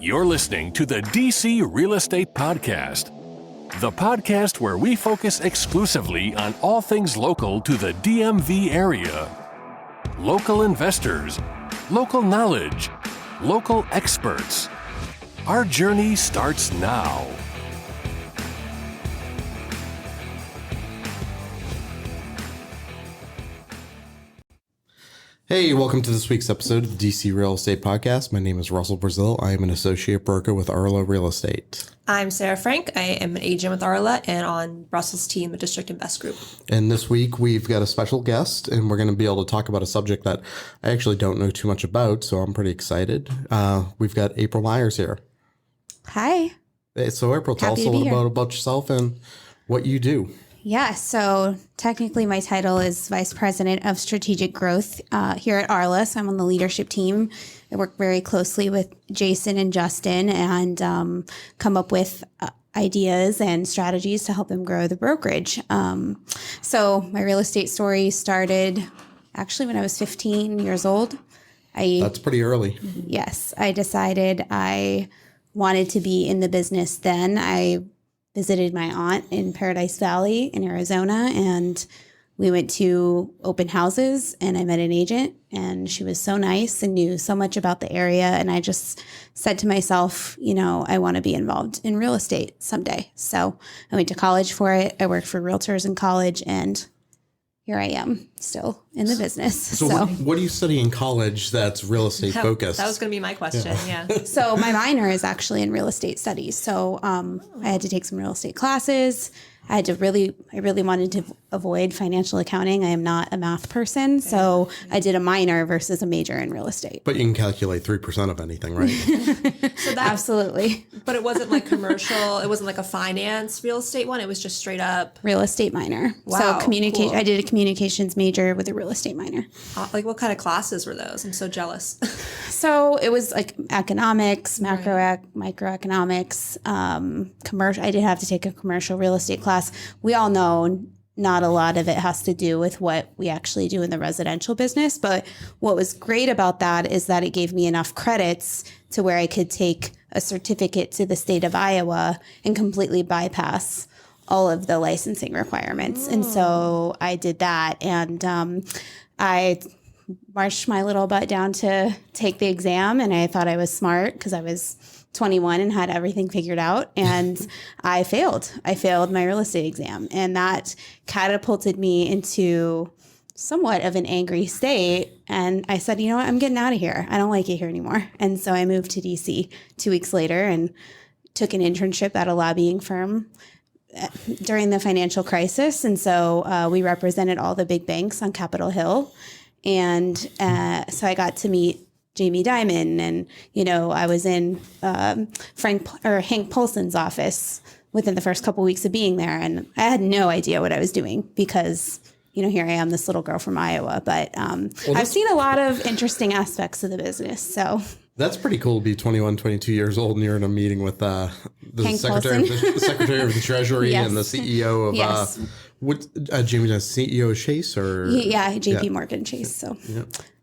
You're listening to the DC Real Estate Podcast, the podcast where we focus exclusively on all things local to the DMV area. Local investors, local knowledge, local experts. Our journey starts now. Hey, welcome to this week's episode of the DC Real Estate Podcast. My name is Russell Brazil. I am an associate broker with RLAH Real Estate. I'm Sarah Frank. I am an agent with RLAH and on Russell's team, the District Invest Group. And this week we've got a special guest, and we're going to be able to talk about a subject that I actually don't know too much about, so I'm pretty excited. We've got April Myers here. Hi. Hey, so April, tell us a little about yourself and what you do. Yeah, so technically my title is Vice President of Strategic Growth here at RLAH. So I'm on the leadership team. I work very closely with Jason and Justin and come up with ideas and strategies to help them grow the brokerage. So my real estate story started actually when I was 15 years old. That's pretty early. Yes, I decided I wanted to be in the business then. I visited my aunt in Paradise Valley in Arizona, and we went to open houses, and I met an agent, and she was so nice and knew so much about the area. And I just said to myself, you know, I want to be involved in real estate someday. So I went to college for it. I worked for realtors in college, and here I am still in the business. So what do you study in college that's real estate focused? That was going to be my question. Yeah. So my minor is actually in real estate studies. So I had to take some real estate classes. I really wanted to avoid financial accounting. I am not a math person. So I did a minor versus a major in real estate. But you can calculate 3% of anything, right? So Absolutely. But it wasn't like commercial. It wasn't like a finance real estate one. It was just straight up Real estate minor. Wow, So cool. I did a communications major with a real estate minor. Like what kind of classes were those? I'm so jealous. So it was like economics, microeconomics, commercial. I did have to take a commercial real estate class. We all know not a lot of it has to do with what we actually do in the residential business. But what was great about that is that it gave me enough credits to where I could take a certificate to the state of Iowa and completely bypass all of the licensing requirements. And so I did that. And I marched my little butt down to take the exam, and I thought I was smart because I was 21 and had everything figured out, and I failed. I failed my real estate exam, and that catapulted me into somewhat of an angry state. And I said, you know what, I'm getting out of here. I don't like it here anymore. And so I moved to DC 2 weeks later and took an internship at a lobbying firm during the financial crisis. And so we represented all the big banks on Capitol Hill. And so I got to meet Jamie Dimon, and, you know, I was in Hank Paulson's office within the first couple of weeks of being there. And I had no idea what I was doing because, you know, here I am, this little girl from Iowa. But I've seen a lot of interesting aspects of the business. So that's pretty cool to be 21, 22 years old and you're in a meeting with the Secretary of the Treasury Yes. and the CEO of Yes. Jamie does CEO of Chase or JP Morgan Chase. So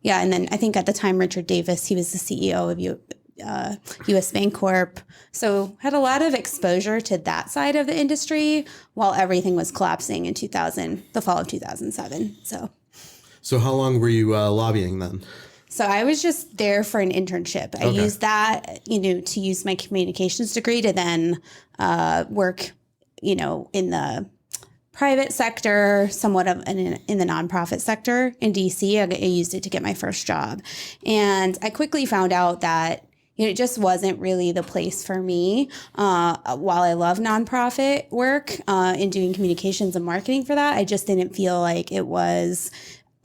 yeah, and then I think at the time Richard Davis, he was the CEO of U.S. Bancorp. So had a lot of exposure to that side of the industry while everything was collapsing in the fall of 2007. So how long were you lobbying then? So I was just there for an internship. I used that, you know, to use my communications degree to then work, you know, in the private sector, somewhat of in the nonprofit sector in DC. I used it to get my first job. And I quickly found out that, you know, it just wasn't really the place for me. While I love nonprofit work and doing communications and marketing for that, I just didn't feel like it was.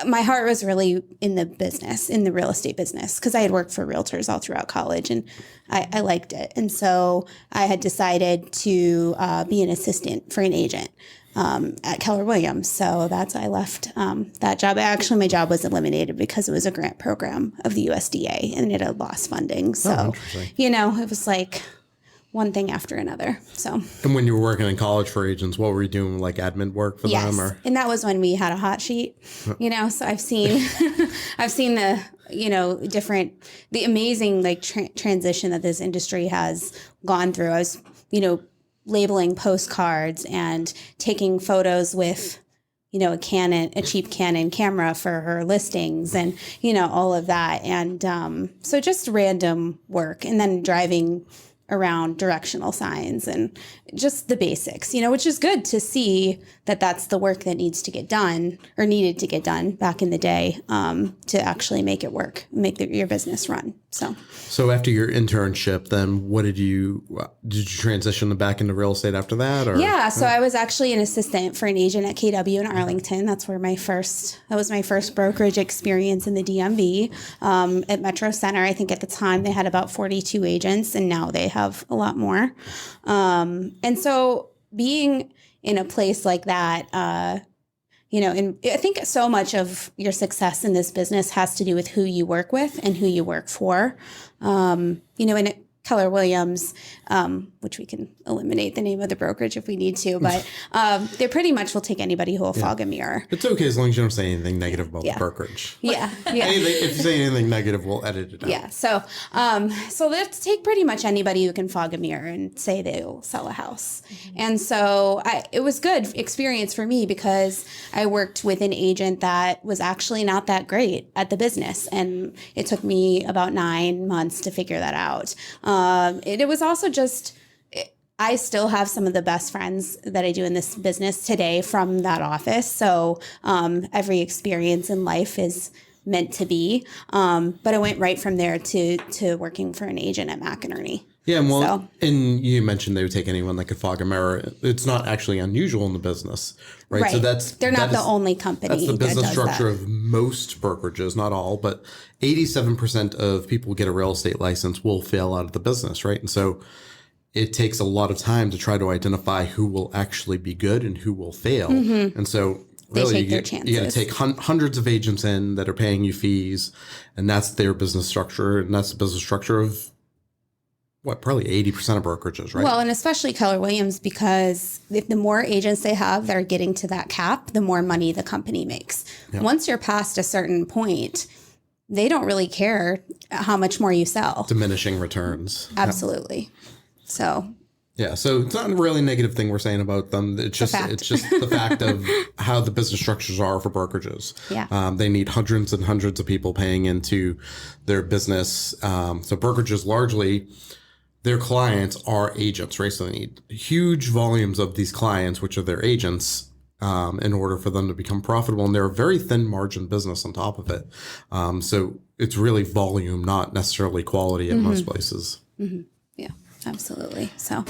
My heart was really in the business, in the real estate business, because I had worked for realtors all throughout college and I liked it. And so I had decided to be an assistant for an agent at Keller Williams. So that's why I left that job. Actually, my job was eliminated because it was a grant program of the USDA and it had lost funding. So, you know, it was like one thing after another. So. And when you were working in college for agents, what were you doing, like admin work for them? Or? And that was when we had a hot sheet, you know, so I've seen the the amazing like transition that this industry has gone through. I was, labeling postcards and taking photos with, a cheap Canon camera for her listings and, all of that. And so just random work, and then driving around directional signs and just the basics, which is good to see that that's the work that needs to get done or needed to get done back in the day to actually make it work, make your business run. So after your internship, then what did you transition back into real estate after that? Or? Yeah. So I was actually an assistant for an agent at KW in Arlington. That was my first brokerage experience in the DMV at Metro Center. I think at the time they had about 42 agents, and now they have a lot more. And so being in a place like that, and I think so much of your success in this business has to do with who you work with and who you work for. And at Keller Williams, which we can eliminate the name of the brokerage if we need to, but they pretty much will take anybody who will fog a mirror. It's okay as long as you don't say anything negative about the brokerage. Yeah. If you say anything negative, we'll edit it out. Yeah. So let's take pretty much anybody who can fog a mirror and say they'll sell a house. Mm-hmm. And so it was good experience for me because I worked with an agent that was actually not that great at the business. And it took me about 9 months to figure that out. It was also just, I still have some of the best friends that I do in this business today from that office. So every experience in life is meant to be. But I went right from there to working for an agent at McInerney. Yeah, and you mentioned they would take anyone that could fog a mirror. It's not actually unusual in the business, right? So they're not the only company. That's the business structure of most brokerages, not all, but 87% of people who get a real estate license will fail out of the business, right? And so it takes a lot of time to try to identify who will actually be good and who will fail. Mm-hmm. And so really, you got to take hundreds of agents in that are paying you fees, and that's their business structure, and that's the business structure of probably 80% of brokerages, right? Well, and especially Keller Williams, because if the more agents they have that are getting to that cap, the more money the company makes. Yep. Once you're past a certain point, they don't really care how much more you sell. Diminishing returns. Absolutely. So. Yeah, so it's not a really negative thing we're saying about them. It's just the fact of how the business structures are for brokerages. Yeah. They need hundreds and hundreds of people paying into their business. So brokerages largely, their clients are agents, right? So they need huge volumes of these clients, which are their agents, in order for them to become profitable. And they're a very thin margin business on top of it. So it's really volume, not necessarily quality in most places. Mm-hmm. Yeah, absolutely. So,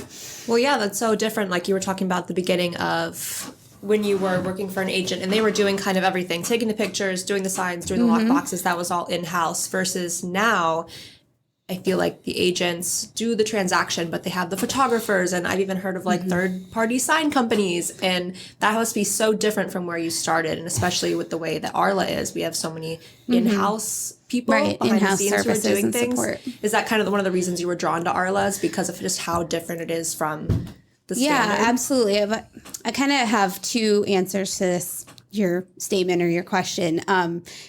well, yeah, that's so different. Like you were talking about the beginning of when you were working for an agent and they were doing kind of everything, taking the pictures, doing the signs, doing the lock boxes, that was all in-house versus now I feel like the agents do the transaction, but they have the photographers, and I've even heard of like third-party sign companies, and that must be so different from where you started, and especially with the way that RLAH is. We have so many in-house people behind the scenes who are doing things. Support. Is that kind of one of the reasons you were drawn to RLAH, is because of just how different it is from the standard? Yeah, absolutely. I kind of have two answers to this, your statement or your question.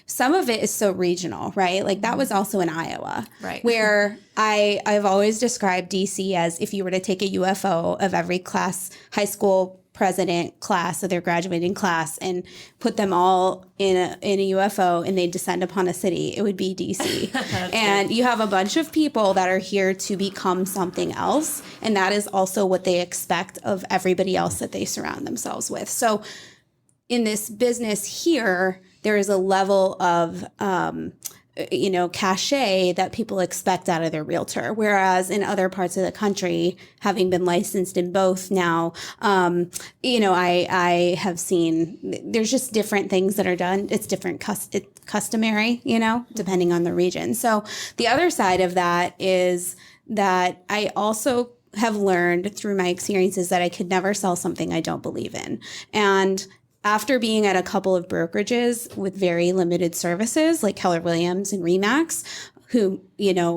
Some of it is so regional, right? Like that was also in Iowa, right? Where I've always described DC as if you were to take a UFO of every class, high school president class of their graduating class, and put them all in a UFO and they descend upon a city, it would be DC. And you have a bunch of people that are here to become something else, and that is also what they expect of everybody else that they surround themselves with. So in this business here, there is a level of, cachet that people expect out of their realtor. Whereas in other parts of the country, having been licensed in both now, I have seen there's just different things that are done. It's different customary, depending on the region. So the other side of that is that I also have learned through my experiences that I could never sell something I don't believe in. And after being at a couple of brokerages with very limited services like Keller Williams and RE/MAX, who,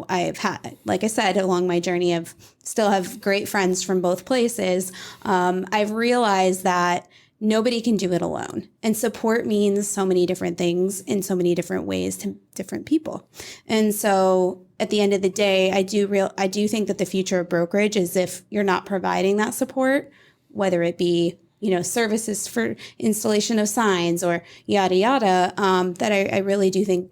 I've had, like I said, along my journey, still have great friends from both places. I've realized that nobody can do it alone. And support means so many different things in so many different ways to different people. And so at the end of the day, I do think that the future of brokerage is if you're not providing that support, whether it be, services for installation of signs or yada, yada, that I really do think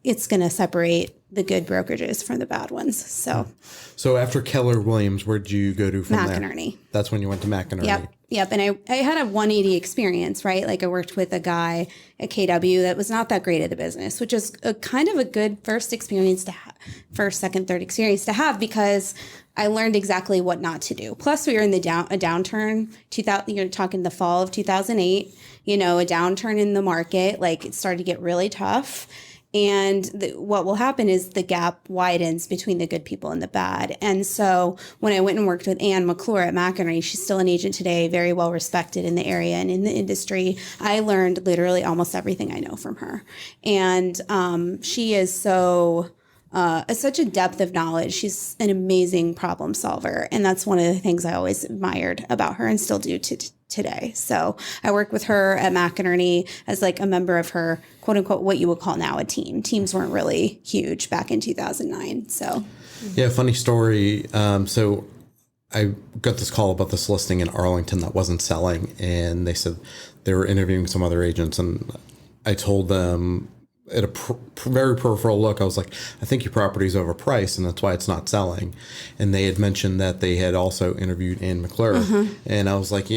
it's going to separate the good brokerages from the bad ones. So after Keller Williams, where'd you go to from there? McInerney. That's when you went to McInerney. Yep. And I had a 180 experience, right? Like I worked with a guy at KW that was not that great at the business, which is a kind of a good first experience to have, first, second, third experience to have, because I learned exactly what not to do. Plus we were in a downturn, you're talking the fall of 2008, a downturn in the market, like it started to get really tough. And what will happen is the gap widens between the good people and the bad. And so when I went and worked with Ann McClure at McInerney, she's still an agent today, very well respected in the area and in the industry. I learned literally almost everything I know from her. And she is such a depth of knowledge. She's an amazing problem solver. And that's one of the things I always admired about her and still do today. So I worked with her at McInerney as like a member of her, quote unquote, what you would call now a team. Teams weren't really huge back in 2009. So. Yeah, funny story. So I got this call about this listing in Arlington that wasn't selling. And they said they were interviewing some other agents. And I told them, at a very peripheral look, I was like, I think your property's overpriced and that's why it's not selling. And they had mentioned that they had also interviewed Ann McClure. And I was like,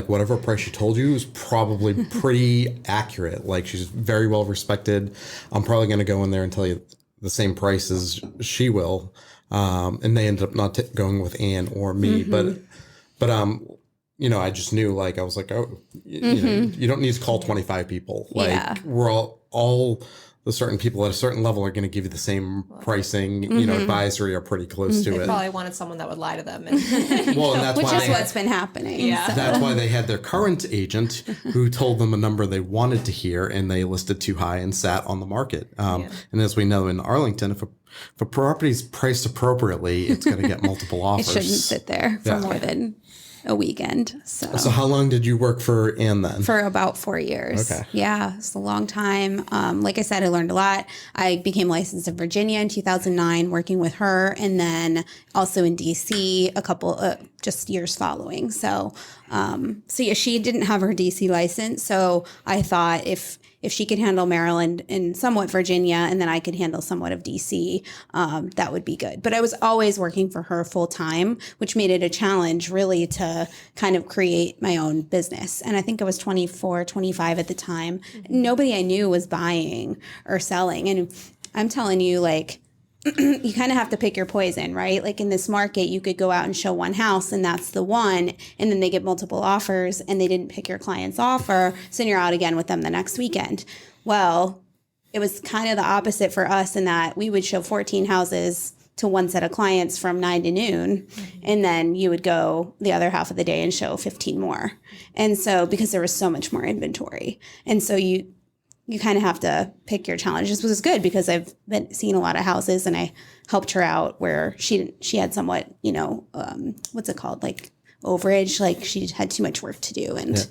whatever price she told you is probably pretty accurate. Like, she's very well respected. I'm probably going to go in there and tell you the same price as she will. And they ended up not going with Ann or me, but I just knew, like, I was like, you don't need to call 25 people. Like, we're all the certain people at a certain level are going to give you the same pricing, advisory are pretty close to They it. probably wanted someone that would lie to them. And well, and that's which why is what's been happening. Yeah. So. That's why they had their current agent who told them a number they wanted to hear, and they listed too high and sat on the market. And as we know in Arlington, if a property's priced appropriately, it's going to get multiple offers. It shouldn't sit there for more than a weekend. So how long did you work for Ann then? For about 4 years. Okay. Yeah, it's a long time. Like I said, I learned a lot. I became licensed in Virginia in 2009, working with her, and then also in DC a couple just years following. So she didn't have her DC license. So I thought if she could handle Maryland and somewhat Virginia, and then I could handle somewhat of DC, that would be good. But I was always working for her full time, which made it a challenge really to kind of create my own business. And I think I was 24, 25 at the time. Mm-hmm. Nobody I knew was buying or selling. And I'm telling you, like, you kind of have to pick your poison, right? Like in this market, you could go out and show one house and that's the one, and then they get multiple offers and they didn't pick your client's offer. So then you're out again with them the next weekend. Well, it was kind of the opposite for us in that we would show 14 houses to one set of clients from 9 to noon. And then you would go the other half of the day and show 15 more. And so because there was so much more inventory. And so you kind of have to pick your challenges, which is good because I've been seeing a lot of houses and I helped her out where she had somewhat, what's it called? Like overage, like she had too much work to do and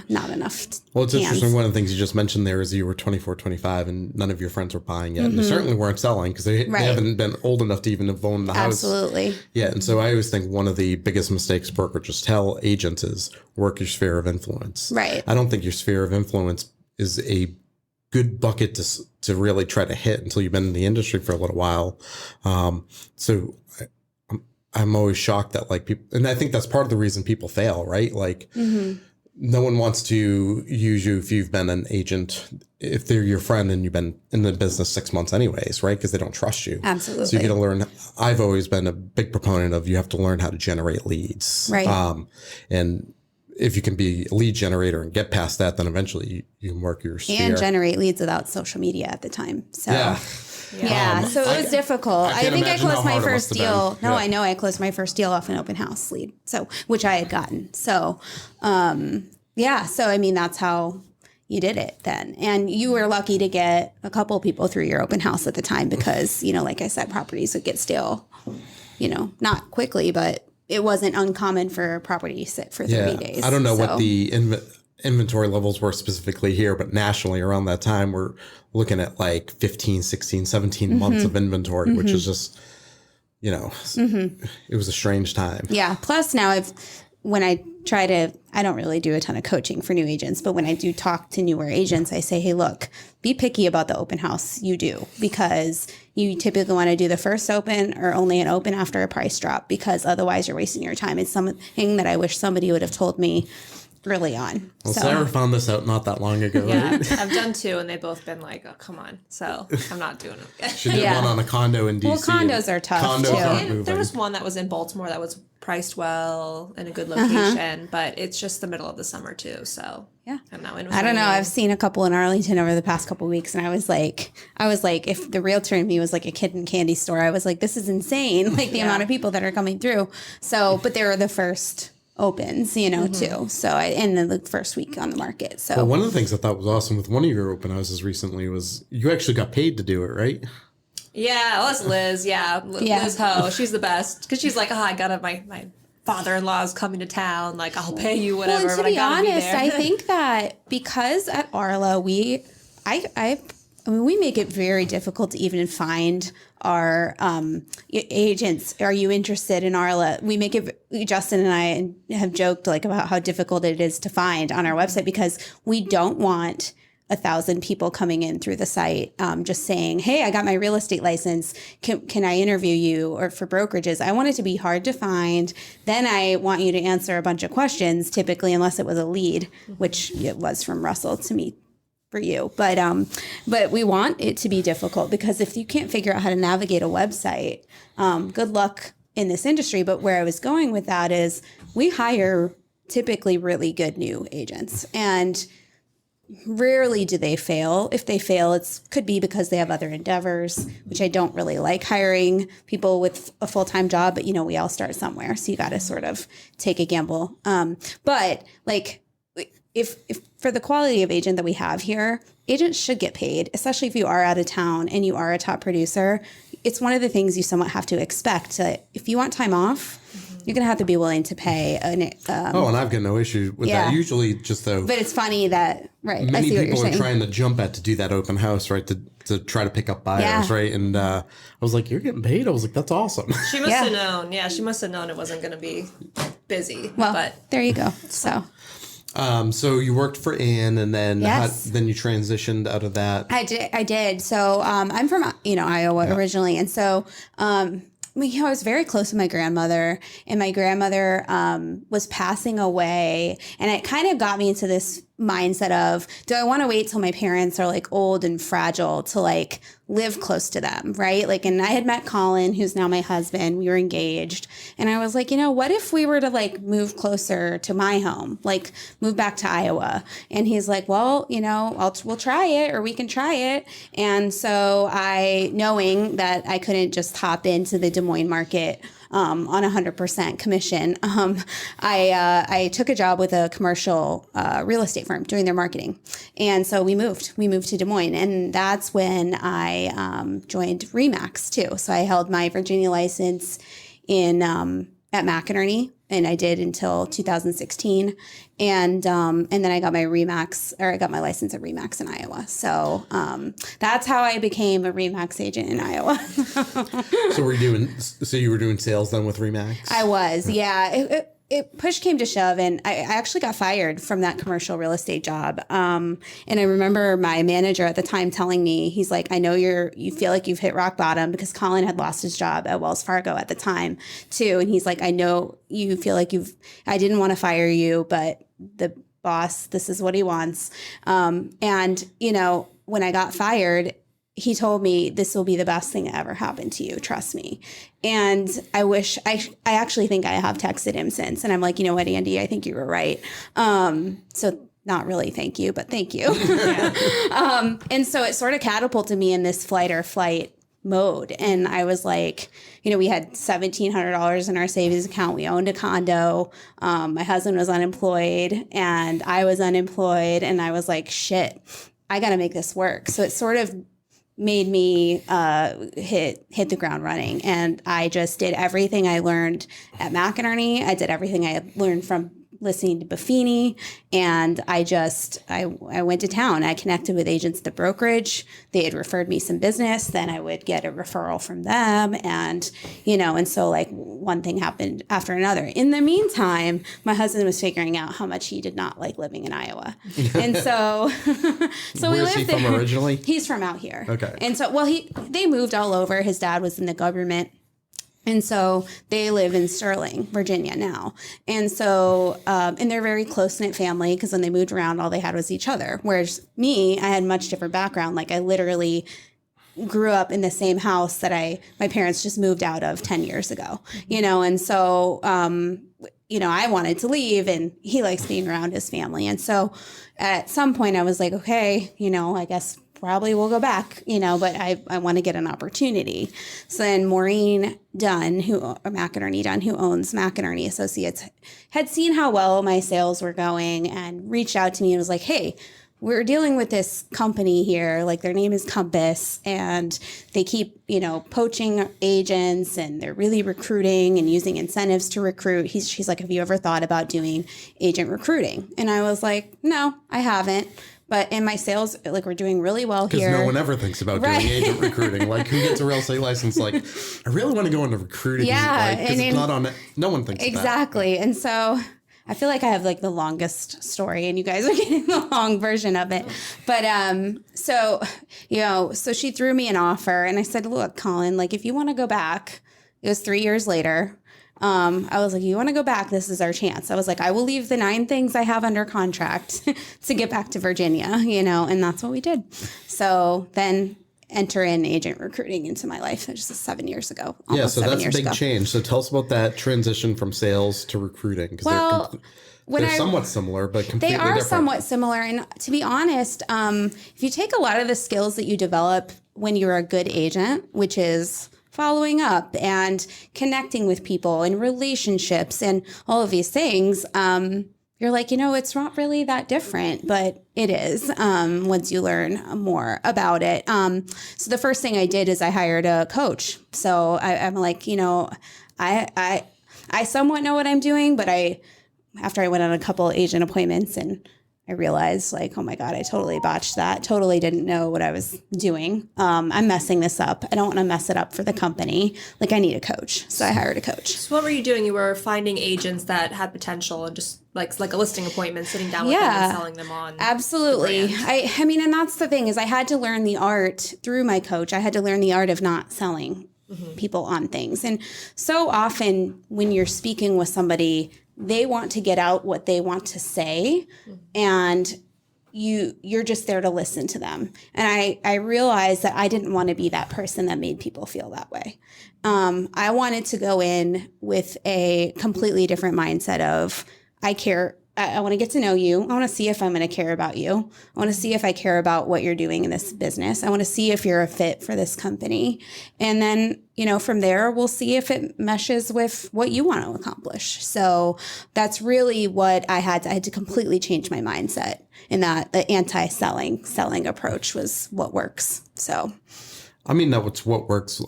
not enough. Well, it's interesting. One of the things you just mentioned there is you were 24, 25 and none of your friends were buying yet. And they certainly weren't selling because they haven't been old enough to even have owned the house. Absolutely. Yeah. And so I always think one of the biggest mistakes brokerages tell agents is work your sphere of influence. Right. I don't think your sphere of influence is a good bucket to really try to hit until you've been in the industry for a little while. So I'm always shocked that like people, and I think that's part of the reason people fail, right? Like no one wants to use you if you've been an agent, if they're your friend and you've been in the business 6 months anyways, right? Because they don't trust you. Absolutely. So you got to learn. I've always been a big proponent of you have to learn how to generate leads. Right. And if you can be a lead generator and get past that, then eventually you can work your sphere. And generate leads without social media at the time. So Yeah. So it was difficult. I think I closed my first deal. No, Yeah. I know I closed my first deal off an open house lead. So, which I had gotten. So, so I mean, that's how you did it then. And you were lucky to get a couple people through your open house at the time because, like I said, properties would get stale, not quickly, but it wasn't uncommon for a property to sit for 30 days. I don't know what the inventory levels were specifically here, but nationally around that time, we're looking at like 15, 16, 17 months of inventory, which is just, it was a strange time. Yeah. Plus now I don't really do a ton of coaching for new agents, but when I do talk to newer agents, I say, hey, look, be picky about the open house you do, because you typically want to do the first open or only an open after a price drop, because otherwise you're wasting your time. It's something that I wish somebody would have told me early on. Well, Sarah found this out not that long ago. Yeah, Right? I've done 2 and they've both been like, oh, come on. So I'm not doing it. She did one on a condo in DC. Well, condos are tough, Condos too. aren't moving. There was one that was in Baltimore that was priced well in a good location, but it's just the middle of the summer too. So yeah, and that one was I don't know. raining. I've seen a couple in Arlington over the past couple of weeks, and I was like, if the realtor in me was like a kid in a candy store, I was like, this is insane. Like the amount of people that are coming through. So, but they were the first opens, too. So and then the first week on the market. So one of the things I thought was awesome with one of your open houses recently was you actually got paid to do it, right? Yeah, well, that's Liz. Yeah, Liz Ho. She's the best because she's like, I got my father-in-law's coming to town. Like, I'll pay you whatever. Well, and to but be I gotta honest, be there. I think that because at RLAH we make it very difficult to even find our agents. Are you interested in RLAH? We make it. Justin and I have joked like about how difficult it is to find on our website, because we don't want 1,000 people coming in through the site, just saying, hey, I got my real estate license. Can I interview you? Or for brokerages, I want it to be hard to find. Then I want you to answer a bunch of questions, typically, unless it was a lead, which it was from Russell to me for you. But we want it to be difficult, because if you can't figure out how to navigate a website, good luck in this industry. But where I was going with that is we hire typically really good new agents, and rarely do they fail. If they fail, it could be because they have other endeavors, which I don't really like hiring people with a full-time job, but we all start somewhere. So you got to sort of take a gamble. But like if for the quality of agent that we have here, agents should get paid, especially if you are out of town and you are a top producer. It's one of the things you somewhat have to expect. If you want time off, you're going to have to be willing to pay. And I've got no issue with that. Usually just though. But it's funny that, right. Many I see people what are you're saying. trying to jump at to do that open house, right? To try to pick up buyers, right? And I was like, you're getting paid? I was like, that's awesome. She must have known. Yeah, she must have known it wasn't going to be busy. Well, but there you go. So. So you worked for Ann, and then Yes. then you transitioned out of that. I did. So I'm from Iowa originally, and so I was very close to my grandmother, and my grandmother was passing away, and it kind of got me into this mindset of, do I want to wait till my parents are like old and fragile to like live close to them, right? Like, and I had met Colin, who's now my husband. We were engaged, and I was like, what if we were to like move closer to my home, like move back to Iowa? And he's like, well, we'll try it, or we can try it. And so knowing that I couldn't just hop into the Des Moines market on 100% commission, I took a job with a commercial real estate firm doing their marketing. And so we moved to Des Moines, and that's when I joined RE/MAX too. So I held my Virginia license at McInerney, and I did until 2016. And then I got my license at RE/MAX in Iowa. So that's how I became a RE/MAX agent in Iowa. So you were doing sales then with RE/MAX? I was, yeah. It push came to shove, and I actually got fired from that commercial real estate job. And I remember my manager at the time telling me, he's like, I know you feel like you've hit rock bottom, because Colin had lost his job at Wells Fargo at the time too. And he's like, I know you feel like I didn't want to fire you, but the boss, this is what he wants. And when I got fired, he told me, this will be the best thing that ever happened to you. Trust me. And I actually think I have texted him since. And I'm like, you know what, Andy, I think you were right. So not really thank you, but thank you. And so it sort of catapulted me in this flight or flight mode. And I was like, we had $1,700 in our savings account. We owned a condo. My husband was unemployed and I was unemployed. And I was like, shit, I got to make this work. So it sort of made me hit the ground running. And I just did everything I learned at McInerney. I did everything I learned from listening to Buffini, and I went to town. I connected with agents at the brokerage. They had referred me some business. Then I would get a referral from them, and and so like one thing happened after another. In the meantime, my husband was figuring out how much he did not like living in Iowa, and so so we lived there. Where's he from originally? He's from out here. Okay, and so they moved all over. His dad was in the government. And so they live in Sterling, Virginia now. And so, and they're a very close-knit family because when they moved around, all they had was each other. Whereas me, I had a much different background. Like I literally grew up in the same house that my parents just moved out of 10 years ago, and so, I wanted to leave, and he likes being around his family. And so at some point I was like, okay, I guess probably we'll go back, but I want to get an opportunity. So then Maureen Dunn, McInerney Dunn, who owns McInerney Associates, had seen how well my sales were going and reached out to me and was like, hey, we're dealing with this company here, like their name is Compass, and they keep, poaching agents, and they're really recruiting and using incentives to recruit. She's like, have you ever thought about doing agent recruiting? And I was like, no, I haven't. But in my sales, like we're doing really well here. Because no one ever thinks about doing agent recruiting. Like who gets a real estate license? Like I really want to go into recruiting. Yeah. Because it's not on it. No one thinks exactly. And so I feel like I have like the longest story and you guys are getting the long version of it. But so she threw me an offer and I said, look, Colin, like if you want to go back, it was 3 years later. I was like, you want to go back? This is our chance. I was like, I will leave the 9 things I have under contract to get back to Virginia, and that's what we did. So then enter in agent recruiting into my life. It was just 7 years ago. Yeah. So that's a big change. So tell us about that transition from sales to recruiting. Because they're somewhat similar, but completely different. They are somewhat similar. And to be honest, if you take a lot of the skills that you develop when you're a good agent, which is following up and connecting with people and relationships and all of these things, you're like, it's not really that different, but it is once you learn more about it. So the first thing I did is I hired a coach. So I'm like, I somewhat know what I'm doing, but after I went on a couple agent appointments and I realized like, oh my God, I totally botched that. Totally didn't know what I was doing. I'm messing this up. I don't want to mess it up for the company. Like I need a coach. So I hired a coach. So what were you doing? You were finding agents that had potential and just like a listing appointment, sitting down with them and selling them on. Absolutely. I mean, and that's the thing is I had to learn the art through my coach. I had to learn the art of not selling people on things. And so often when you're speaking with somebody, they want to get out what they want to say, and you're just there to listen to them. And I realized that I didn't want to be that person that made people feel that way. I wanted to go in with a completely different mindset of I care. I want to get to know you. I want to see if I'm going to care about you. I want to see if I care about what you're doing in this business. I want to see if you're a fit for this company. And then, from there, we'll see if it meshes with what you want to accomplish. So that's really what I had to completely change my mindset, in that the selling approach was what works. So, I mean, that's what works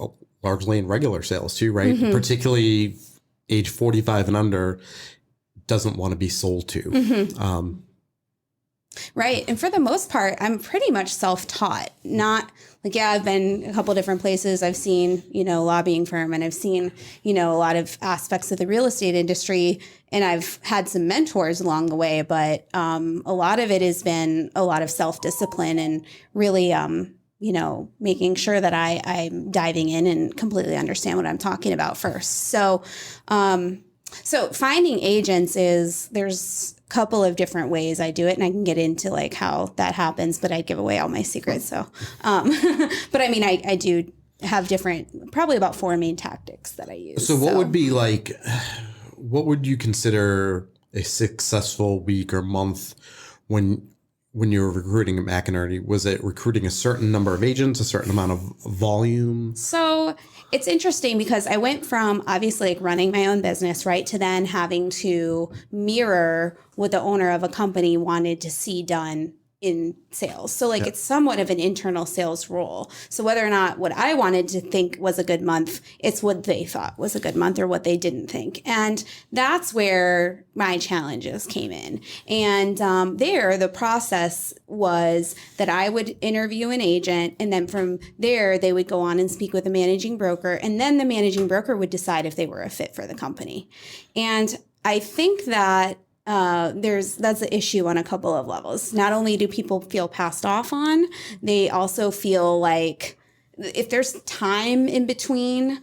largely in regular sales too, right? Mm-hmm. Particularly age 45 and under. Doesn't want to be sold to. Mm-hmm. Right. And for the most part, I'm pretty much self-taught. Not like, I've been a couple different places. I've seen, a lobbying firm, and I've seen, a lot of aspects of the real estate industry, and I've had some mentors along the way, but a lot of it has been a lot of self-discipline and really, making sure that I'm diving in and completely understand what I'm talking about first. So finding agents there's a couple of different ways I do it, and I can get into like how that happens, but I give away all my secrets. So, but I mean, I do have probably about 4 main tactics that I use. So what would you consider a successful week or month when you were recruiting at McInerney? Was it recruiting a certain number of agents, a certain amount of volume? So it's interesting because I went from obviously like running my own business, right, to then having to mirror what the owner of a company wanted to see done in sales. So like it's somewhat of an internal sales role. So whether or not what I wanted to think was a good month, it's what they thought was a good month or what they didn't think. And that's where my challenges came in. And there, the process was that I would interview an agent, and then from there, they would go on and speak with a managing broker. And then the managing broker would decide if they were a fit for the company. And I think that that's an issue on a couple of levels. Not only do people feel passed off on, they also feel like if there's time in between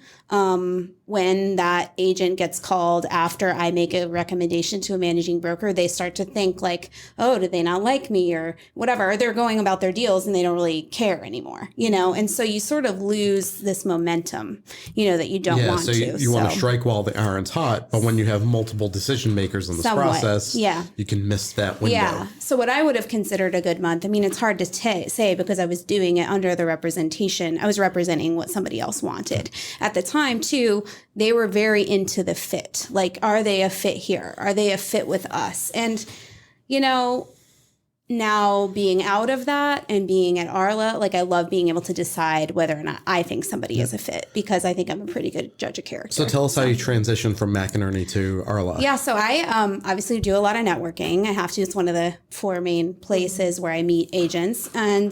when that agent gets called after I make a recommendation to a managing broker, they start to think like, oh, did they not like me or whatever? Or they're going about their deals and they don't really care anymore, you know? And so you sort of lose this momentum, you know, that you don't want so to. You want to strike while the iron's hot, but when you have multiple decision makers in this process, you can miss that window. Yeah. So what I would have considered a good month, I mean, it's hard to say because I was doing it under the representation. I was representing what somebody else wanted. At the time, too, they were very into the fit. Like, are they a fit here? Are they a fit with us? And, you know, now being out of that and being at RLAH, like I love being able to decide whether or not I think somebody is a fit because I think I'm a pretty good judge of character. So tell us how you transitioned from McInerney to RLAH. Yeah, so I obviously do a lot of networking. I have to. It's one of the 4 main places where I meet agents. And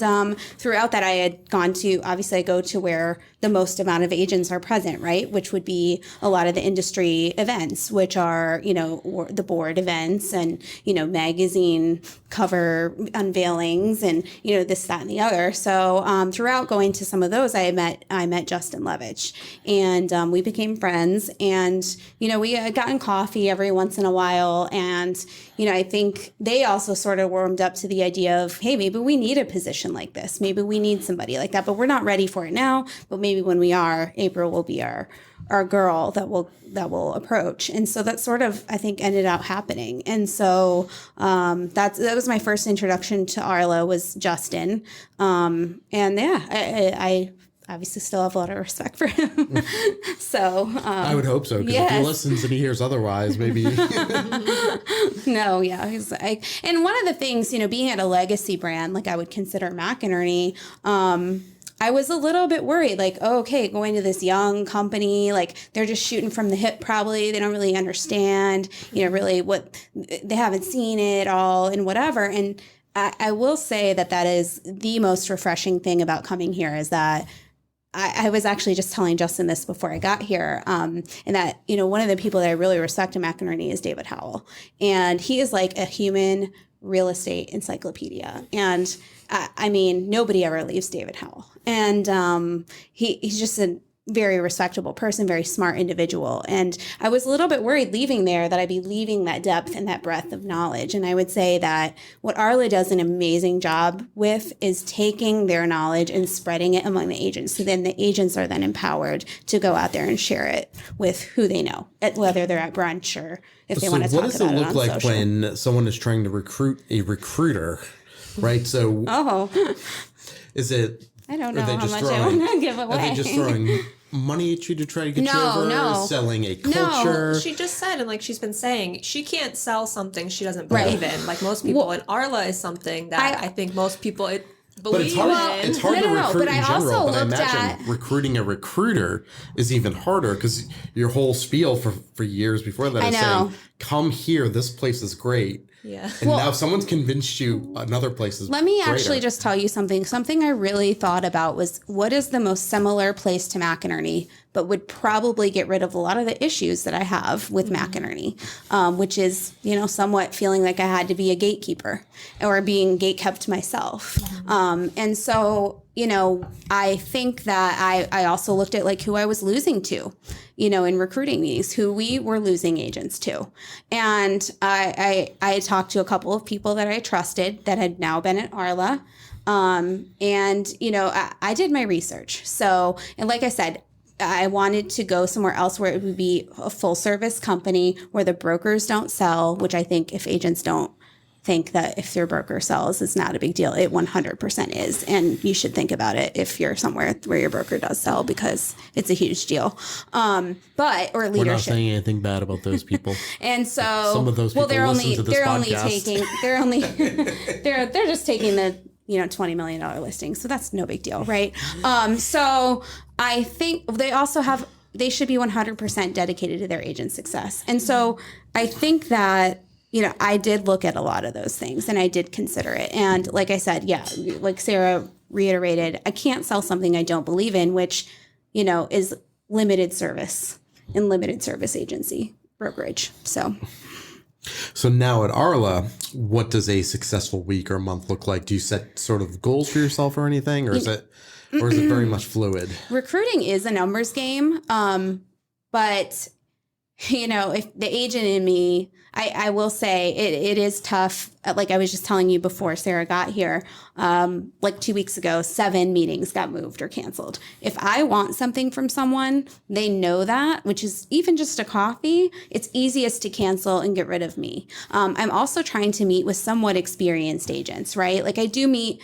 throughout that, I had gone to, obviously I go to where the most amount of agents are present, right? Which would be a lot of the industry events, which are, you know, the board events and, you know, magazine cover unveilings and, you know, this, that, and the other. So throughout going to some of those, I met Justin Levitch, and we became friends, and, you know, we had gotten coffee every once in a while. And, you know, I think they also sort of warmed up to the idea of, hey, maybe we need a position like this. Maybe we need somebody like that, but we're not ready for it now. But maybe when we are, April will be our girl that will approach. And so that sort of, I think, ended up happening. And so that was my first introduction to RLAH was Justin. And yeah, I obviously still have a lot of respect for him. So I would hope so, because if he listens and he hears otherwise, maybe. No, yeah. And one of the things, you know, being at a legacy brand, like I would consider McInerney, I was a little bit worried, like, oh, okay, going to this young company, like they're just shooting from the hip probably. They don't really understand, you know, really what they haven't seen it all and whatever. And I will say that is the most refreshing thing about coming here is that I was actually just telling Justin this before I got here, and that, you know, one of the people that I really respect in McInerney is David Howell. And he is like a human real estate encyclopedia. And I mean, nobody ever leaves David Howell. And he's just a very respectable person, very smart individual. And I was a little bit worried leaving there that I'd be leaving that depth and that breadth of knowledge. And I would say that what RLAH does an amazing job with is taking their knowledge and spreading it among the agents. So then the agents are then empowered to go out there and share it with who they know, whether they're at brunch or if they want to talk about it on social. What does it look like when someone is trying to recruit a recruiter, right? So is it... I don't know how much I want to give away. Are they just throwing money at you to try to get you over? Selling a culture? No, she just said, and like she's been saying, she can't sell something she doesn't believe in. Like most people, and RLAH is something that I think most people believe in. It's hard to recruit in general, but I imagine recruiting a recruiter is even harder because your whole spiel for years before that is saying, come here, this place is great. Yeah. And now someone's convinced you another place is Let me actually just tell you something. Something I really thought about was what is the most similar place to McInerney, but would probably get rid of a lot of the issues that I have with McInerney, which is, you know, somewhat feeling like I had to be a gatekeeper or being gatekept myself. And so, you know, I think that I also looked at like who I was losing to, you know, in recruiting these, who we were losing agents to. And I talked to a couple of people that I trusted that had now been at RLAH. And, you know, I did my research. So, and like I said, I wanted to go somewhere else where it would be a full service company where the brokers don't sell, which I think if agents don't think that if your broker sells, it's not a big deal. It 100% is. And you should think about it if you're somewhere where your broker does sell, because it's a huge deal. Or leadership. We're not saying anything bad about those people. And so, some of those people they're listen to this podcast. They're just taking the, $20 million listing. So that's no big deal. Right. So I think they should be 100% dedicated to their agent success. And so I think that, I did look at a lot of those things and I did consider it. And like I said, yeah, like Sarah reiterated, I can't sell something I don't believe in, which, is limited service and limited service agency brokerage. So now at RLAH, what does a successful week or month look like? Do you set sort of goals for yourself or anything, or is it very much fluid? Recruiting is a numbers game. But if the agent in me, I will say it is tough. Like I was just telling you before Sarah got here, like 2 weeks ago, 7 meetings got moved or canceled. If I want something from someone, they know that, which is even just a coffee, it's easiest to cancel and get rid of me. I'm also trying to meet with somewhat experienced agents, right? Like I do meet,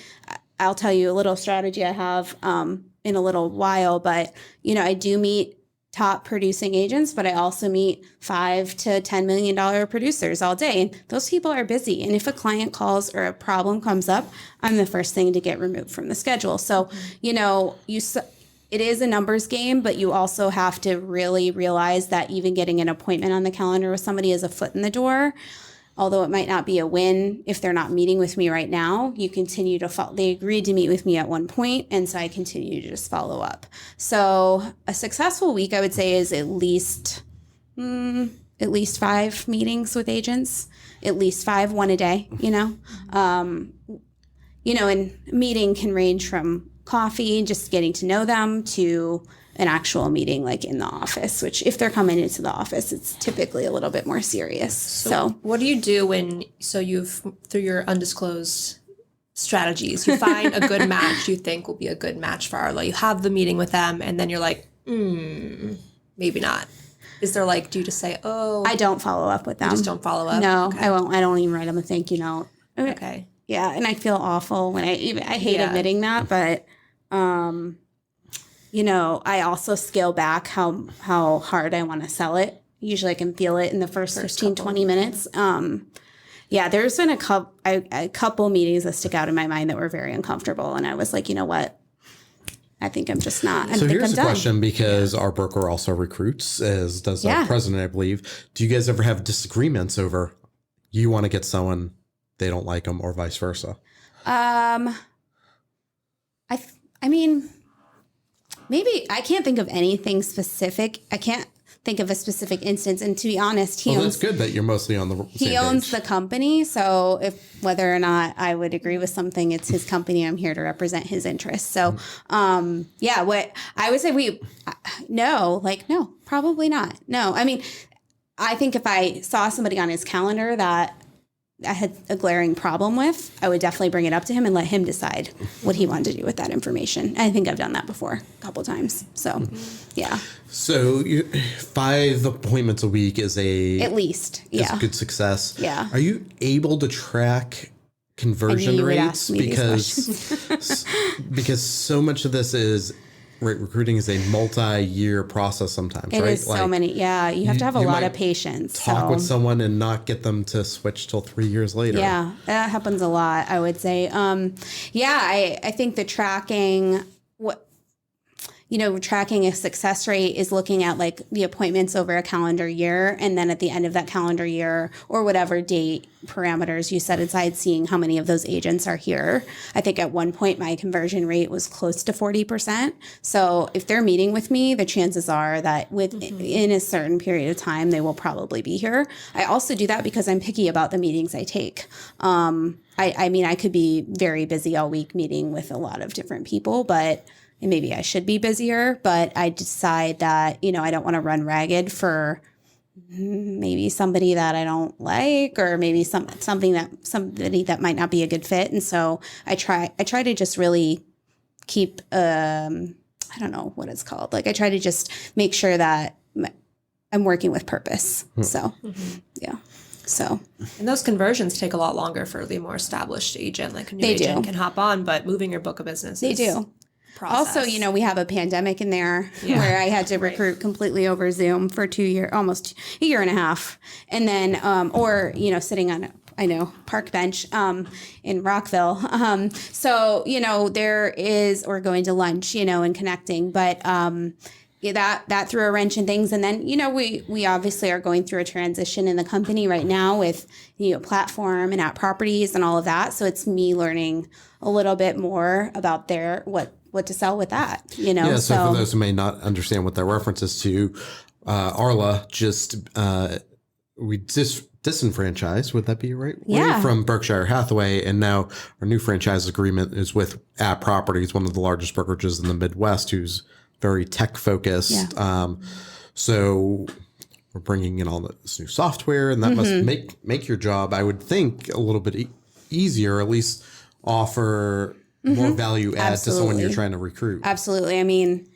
I'll tell you a little strategy I have in a little while, but I do meet top producing agents, but I also meet $5 to $10 million producers all day. And those people are busy. And if a client calls or a problem comes up, I'm the first thing to get removed from the schedule. So, it is a numbers game, but you also have to really realize that even getting an appointment on the calendar with somebody is a foot in the door. Although it might not be a win if they're not meeting with me right now, you continue to follow. They agreed to meet with me at one point, and so I continue to just follow up. So a successful week, I would say, is at least 5 meetings with agents, at least 5, one a day. And meeting can range from coffee, just getting to know them, to an actual meeting like in the office, which if they're coming into the office, it's typically a little bit more serious. So what do you do you've, through your undisclosed strategies, you find a good match you think will be a good match for RLAH? You have the meeting with them and then you're like, maybe not. Is there do you just say, oh. I don't follow up with them. You just don't follow up? No, okay. I won't. I don't even write them a thank you note. Okay. Yeah. And I feel awful when I hate admitting that, but, I also scale back how hard I want to sell it. Usually I can feel it in the first 15, 20 minutes. There's been a couple meetings that stick out in my mind that were very uncomfortable. And I was like, you know what? I think I'm just not. So here's a question, because our broker also recruits, as does our president, I believe. Do you guys ever have disagreements over you want to get someone, they don't like them, or vice versa? I mean, maybe I can't think of anything specific. I can't think of a specific instance. And to be honest, that's good that you're mostly on the same He owns the company. So whether or not I would agree with something, it's his company. I'm here to represent his interests. So, what I would say no, probably not. No, I mean, I think if I saw somebody on his calendar that I had a glaring problem with, I would definitely bring it up to him and let him decide what he wanted to do with that information. I think I've done that before a couple times. So, yeah. So 5 appointments a week is at least, is a good success. Yeah. Are you able to track conversion rates? Because so much of this is recruiting is a multi-year process sometimes, it right? It is so many. Yeah. You have to have a lot of patience. Talk with someone and not get them to switch till 3 years later. Yeah. That happens a lot, I would say. I think the tracking, tracking a success rate is looking at the appointments over a calendar year. And then at the end of that calendar year or whatever date parameters you set aside, seeing how many of those agents are here. I think at one point my conversion rate was close to 40%. So if they're meeting with me, the chances are that in a certain period of time, they will probably be here. I also do that because I'm picky about the meetings I take. I could be very busy all week meeting with a lot of different people, and maybe I should be busier, but I decide that, I don't want to run ragged for maybe somebody that I don't like, or maybe somebody that might not be a good fit. And so I try to just really keep, I don't know what it's called. I try to just make sure that I'm working with purpose. So, yeah. So, And those conversions take a lot longer for the more established agent. Like a new They agent do. can hop on, but moving your book of business they is do. process. Also, you know, we have a pandemic in there where I had to recruit completely over Zoom for 2 years, almost a year and a half. And then, or, you know, sitting on, I know, park bench in Rockville. So, you know, or going to lunch, you know, and connecting. But yeah, that threw a wrench in things. And then, you know, we obviously are going through a transition in the company right now with, you know, platform and app properties and all of that. So it's me learning a little bit more about what to sell with that, you know? Yeah, so for those who may not understand what that references to, RLAH just, we disenfranchised, would that be right? Yeah. From Berkshire Hathaway, and now our new franchise agreement is with App Properties, one of the largest brokerages in the Midwest, who's very tech focused. Yeah. So we're bringing in all this new software, and that must make your job, I would think, a little bit easier, or at least offer more value add to someone you're trying to recruit. Absolutely. I mean,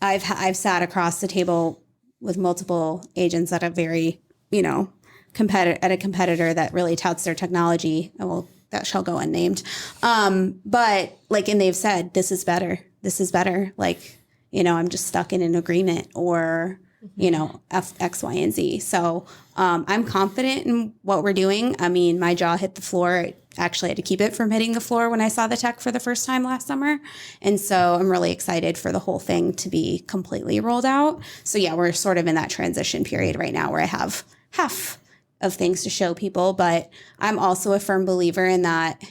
I've sat across the table with multiple agents at a very, you know, at a competitor that really touts their technology. Well, that shall go unnamed. But like, and they've said, this is better. This is better. Like, you know, I'm just stuck in an agreement or, you know, X, Y, and Z. So I'm confident in what we're doing. I mean, my jaw hit the floor. Actually had to keep it from hitting the floor when I saw the tech for the first time last summer. And so I'm really excited for the whole thing to be completely rolled out. So yeah, we're sort of in that transition period right now where I have half of things to show people, but I'm also a firm believer in that.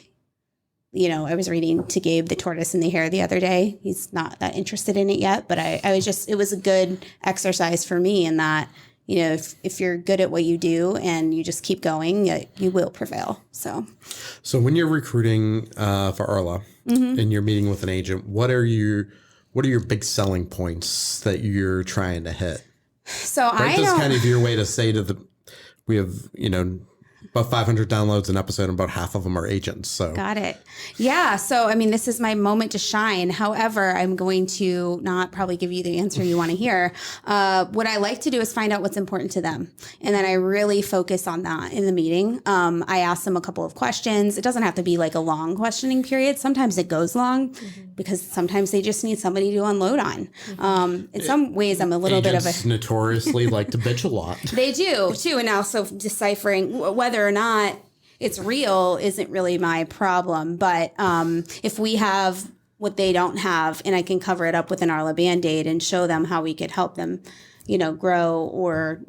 You know, I was reading to Gabe the Tortoise and the Hare the other day. He's not that interested in it yet, but it was a good exercise for me in that, you know, if you're good at what you do and you just keep going, you will prevail. So when you're recruiting for RLAH and you're meeting with an agent, what are your big selling points that you're trying to hit? So right? That's kind of your way to say we have, you know, about 500 downloads an episode, and about half of them are agents. So got it. Yeah. So, I mean, this is my moment to shine. However, I'm going to not probably give you the answer you want to hear. What I like to do is find out what's important to them. And then I really focus on that in the meeting. I ask them a couple of questions. It doesn't have to be like a long questioning period. Sometimes it goes long because sometimes they just need somebody to unload on. In some ways, I'm a little agents bit of a notoriously like to bitch a lot. They do too. And also deciphering whether or not it's real isn't really my problem. But if we have what they don't have and I can cover it up with an RLAH Band-Aid and show them how we could help them, you know, grow or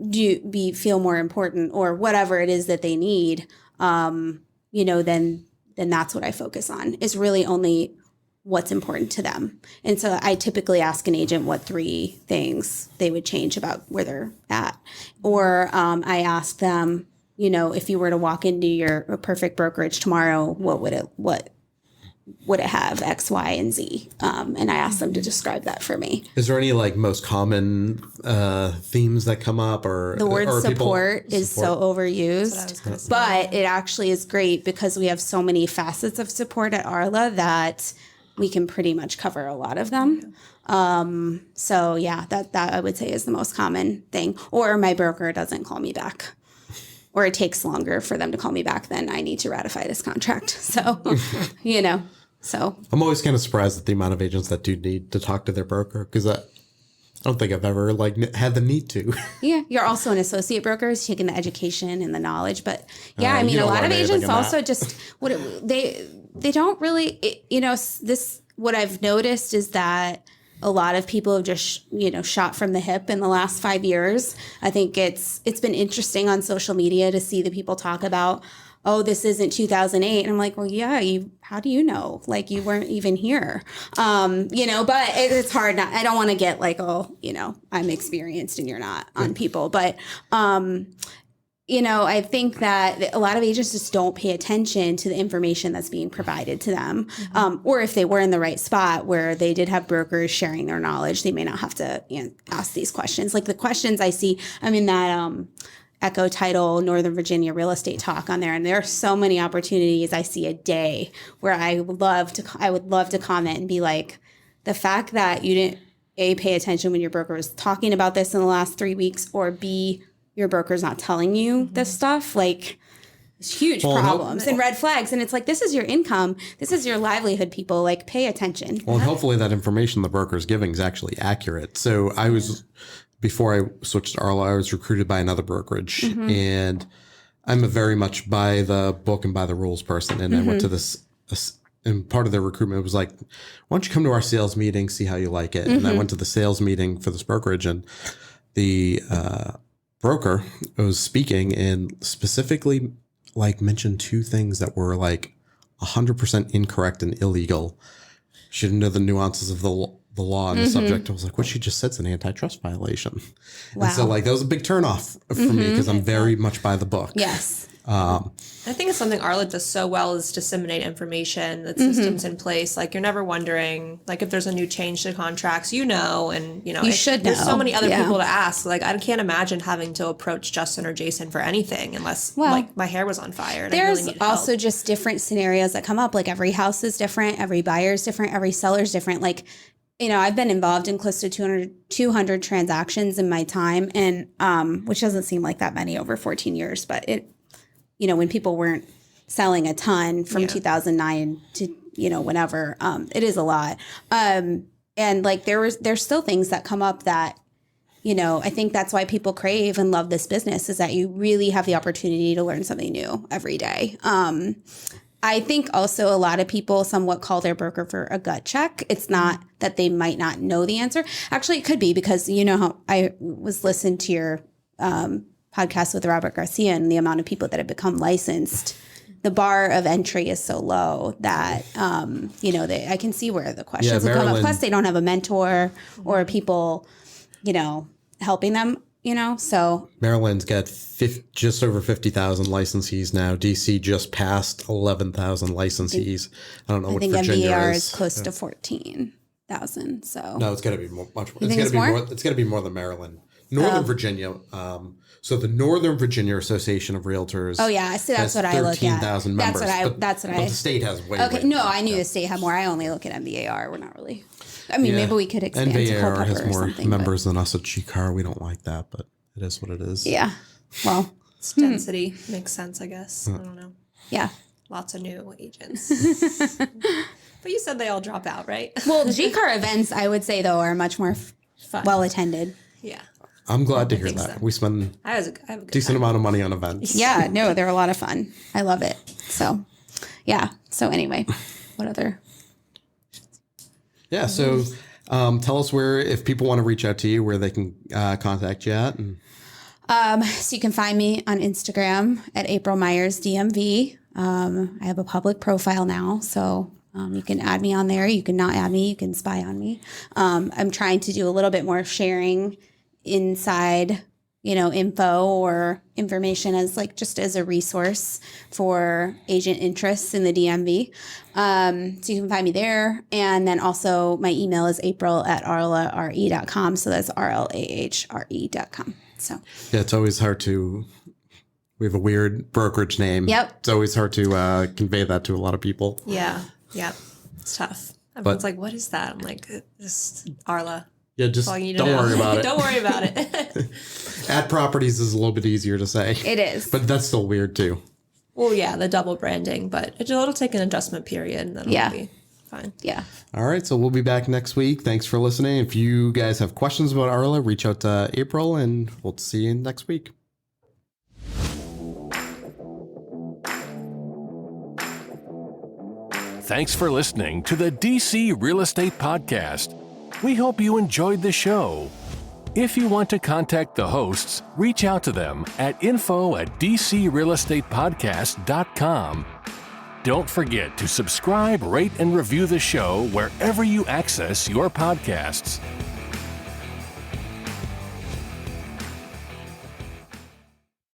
feel more important or whatever it is that they need, you know, then that's what I focus on is really only what's important to them. And so I typically ask an agent what 3 things they would change about where they're at. Or I ask them, you know, if you were to walk into your perfect brokerage tomorrow, what would it have X, Y, and Z? And I ask them to describe that for me. Is there any like most common themes that come up, or the word support is so overused, but it actually is great because we have so many facets of support at RLAH that we can pretty much cover a lot of them. So yeah, that I would say is the most common thing. Or my broker doesn't call me back. Or it takes longer for them to call me back than I need to ratify this contract. So, you know, so. I'm always kind of surprised at the amount of agents that do need to talk to their broker because I don't think I've ever like had the need to. Yeah. You're also an associate broker who's taking the education and the knowledge. But yeah, I mean, a lot of agents also just, they don't really, you know, what I've noticed is that a lot of people have just, you know, shot from the hip in the last 5 years. I think it's been interesting on social media to see the people talk about, oh, this isn't 2008. And I'm like, well, yeah, how do you know? Like, you weren't even here. You know, but it's hard. I don't want to get like, oh, you know, I'm experienced and you're not on people. But, you know, I think that a lot of agents just don't pay attention to the information that's being provided to them. Or if they were in the right spot where they did have brokers sharing their knowledge, they may not have to, you know, ask these questions. Like the questions I see, I'm in that Echo Title Northern Virginia real estate talk on there. And there are so many opportunities I see a day where I would love to comment and be like, the fact that you didn't A, pay attention when your broker was talking about this in the last 3 weeks, or B, your broker's not telling you this stuff, like it's huge problems and red flags. And it's like, this is your income. This is your livelihood, people. Like, pay attention. Well, and hopefully that information the broker is giving is actually accurate. So before I switched to RLAH, I was recruited by another brokerage, and I'm a very much by the book and by the rules person. And I went to this, and part of their recruitment was like, why don't you come to our sales meeting, see how you like it? And I went to the sales meeting for this brokerage, and the broker was speaking and specifically like mentioned two things that were like 100% incorrect and illegal. She didn't know the nuances of the law on the subject. I was like, what she just said is an antitrust violation. Wow. And so like that was a big turnoff for me because I'm very much by the book. Yes. I think it's something RLAH does so well is disseminate information, the systems in place. Like, you're never wondering, like, if there's a new change to contracts, and, you should there's know. so many other people to ask. Like, I can't imagine having to approach Justin or Jason for anything unless, like, my hair was on fire. And There's I really needed also help. just different scenarios that come up. Like, every house is different. Every buyer is different. Every seller is different. Like, I've been involved in close to 200 transactions in my time, and which doesn't seem like that many over 14 years, but when people weren't selling a ton from 2009 to, whenever, it is a lot. And like there's still things that come up that, I think that's why people crave and love this business, is that you really have the opportunity to learn something new every day. I think also a lot of people somewhat call their broker for a gut check. It's not that they might not know the answer. Actually, it could be because, how I was listening to your podcast with Robert Garcia, and the amount of people that have become licensed, the bar of entry is so low that, I can see where the questions will come up. Plus, they don't have a mentor or people, helping them, so. Maryland's got just over 50,000 licensees now. DC just passed 11,000 licensees. I don't know what Virginia MBAR is. is close to 14,000. So No, it's got to be much more. You think it's more? It's got to be more than Maryland. Northern Virginia. So the Northern Virginia Association of Realtors. Oh yeah, so that's what I look at. 13,000 members. But the state has way. Okay, no, I knew the state had more. I only look at MBAR. We're not really. I mean, maybe we could expand to NBAR Culpeper has or more something, members than us at GCAR. We don't like that, but it is what it is. Yeah. Well, It's density. Makes sense, I guess. I don't know. yeah. Lots of new agents. But you said they all drop out, right? Well, GCAR events, I would say, though, are much more Fun. well attended. Yeah. I'm glad to hear think that. so. We spend I have a good decent time. amount of money on events. Yeah, no, they're a lot of fun. I love it. So, yeah. So anyway, what other? Yeah. So tell us if people want to reach out to you, where they can contact you at. And So you can find me on Instagram at April Myers DMV. I have a public profile now, so you can add me on there. You can not add me. You can spy on me. I'm trying to do a little bit more sharing inside, info or information as just as a resource for agent interests in the DMV. So you can find me there. And then also my email is april@rlahre.com. So that's RLAHRE.com. So yeah, it's always hard to. We have a weird brokerage name. Yep. It's always hard to convey that to a lot of people. Yeah. Yeah. It's tough. Everyone's like, what is that? I'm like, just RLAH. Yeah, just All you need don't to know. worry about it. Don't worry about it. Ad properties is a little bit easier to say. it is. But that's still weird too. Well, yeah, the double branding, but it'll take an adjustment period, and then it'll be fine. Yeah. All right, so we'll be back next week. Thanks for listening. If you guys have questions about RLAH, reach out to April, and we'll see you next week. Thanks for listening to the DC Real Estate Podcast. We hope you enjoyed the show. If you want to contact the hosts, reach out to them at info@dcrealestatepodcast.com. Don't forget to subscribe, rate, and review the show wherever you access your podcasts.